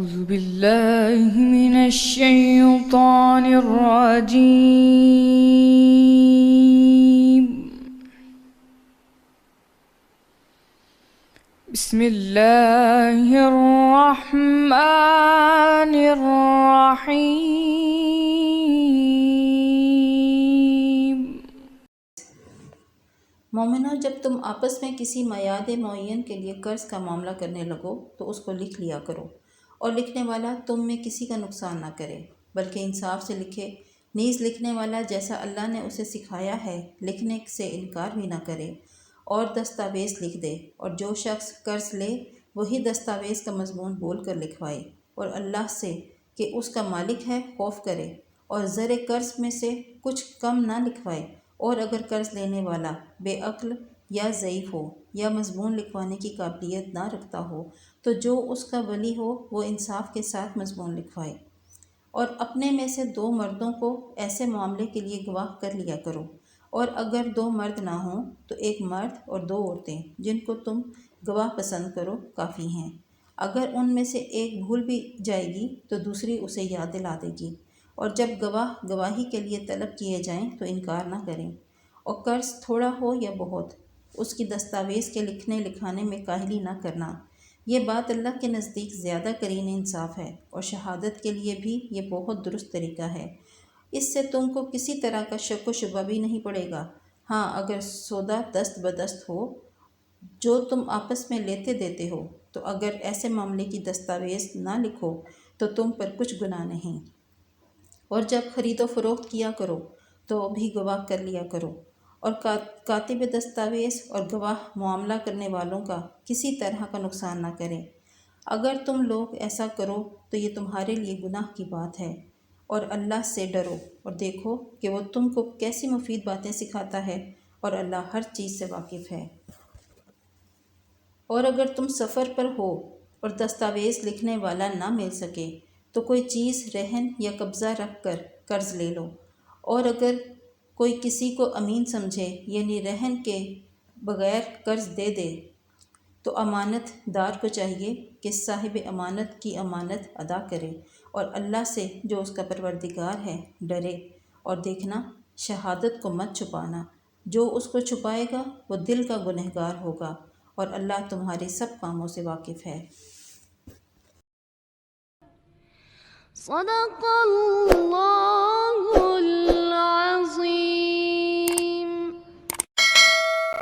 أعوذ بالله من الشيطان الرجيم. بسم الله الرحمن الرحيم. مومنو، جب تم آپس میں کسی میعاد معین کے لیے قرض کا معاملہ کرنے لگو تو اس کو لکھ لیا کرو، اور لکھنے والا تم میں کسی کا نقصان نہ کرے بلکہ انصاف سے لکھے، نیز لکھنے والا جیسا اللہ نے اسے سکھایا ہے لکھنے سے انکار بھی نہ کرے، اور دستاویز لکھ دے، اور جو شخص قرض لے وہی دستاویز کا مضمون بول کر لکھوائے، اور اللہ سے کہ اس کا مالک ہے خوف کرے، اور زر قرض میں سے کچھ کم نہ لکھوائے، اور اگر قرض لینے والا بے عقل یا ضعیف ہو یا مضمون لکھوانے کی قابلیت نہ رکھتا ہو تو جو اس کا ولی ہو وہ انصاف کے ساتھ مضمون لکھوائے، اور اپنے میں سے 2 مردوں کو ایسے معاملے کے لیے گواہ کر لیا کرو، اور اگر 2 مرد نہ ہوں تو 1 مرد اور 2 عورتیں جن کو تم گواہ پسند کرو کافی ہیں۔ اگر ان میں سے ایک بھول بھی جائے گی تو دوسری اسے یاد دلا دے گی، اور جب گواہ گواہی کے لیے طلب کیے جائیں تو انکار نہ کریں، اور قرض تھوڑا ہو یا بہت اس کی دستاویز کے لکھنے لکھانے میں کاہلی نہ کرنا، یہ بات اللہ کے نزدیک زیادہ قرین انصاف ہے، اور شہادت کے لیے بھی یہ بہت درست طریقہ ہے۔ اس سے تم کو کسی طرح کا شک و شبہ بھی نہیں پڑے گا۔ ہاں، اگر سودا دست بدست ہو جو تم آپس میں لیتے دیتے ہو تو اگر ایسے معاملے کی دستاویز نہ لکھو تو تم پر کچھ گناہ نہیں، اور جب خرید و فروخت کیا کرو تو بھی گواہ کر لیا کرو، اور کاتب دستاویز اور گواہ معاملہ کرنے والوں کا کسی طرح کا نقصان نہ کریں۔ اگر تم لوگ ایسا کرو تو یہ تمہارے لیے گناہ کی بات ہے، اور اللہ سے ڈرو اور دیکھو کہ وہ تم کو کیسی مفید باتیں سکھاتا ہے، اور اللہ ہر چیز سے واقف ہے۔ اور اگر تم سفر پر ہو اور دستاویز لکھنے والا نہ مل سکے تو کوئی چیز رہن یا قبضہ رکھ کر قرض لے لو، اور اگر کوئی کسی کو امین سمجھے یعنی رہن کے بغیر قرض دے دے تو امانت دار کو چاہیے کہ صاحب امانت کی امانت ادا کرے، اور اللہ سے جو اس کا پروردگار ہے ڈرے، اور دیکھنا شہادت کو مت چھپانا، جو اس کو چھپائے گا وہ دل کا گنہگار ہوگا، اور اللہ تمہارے سب کاموں سے واقف ہے۔ صدق اللہ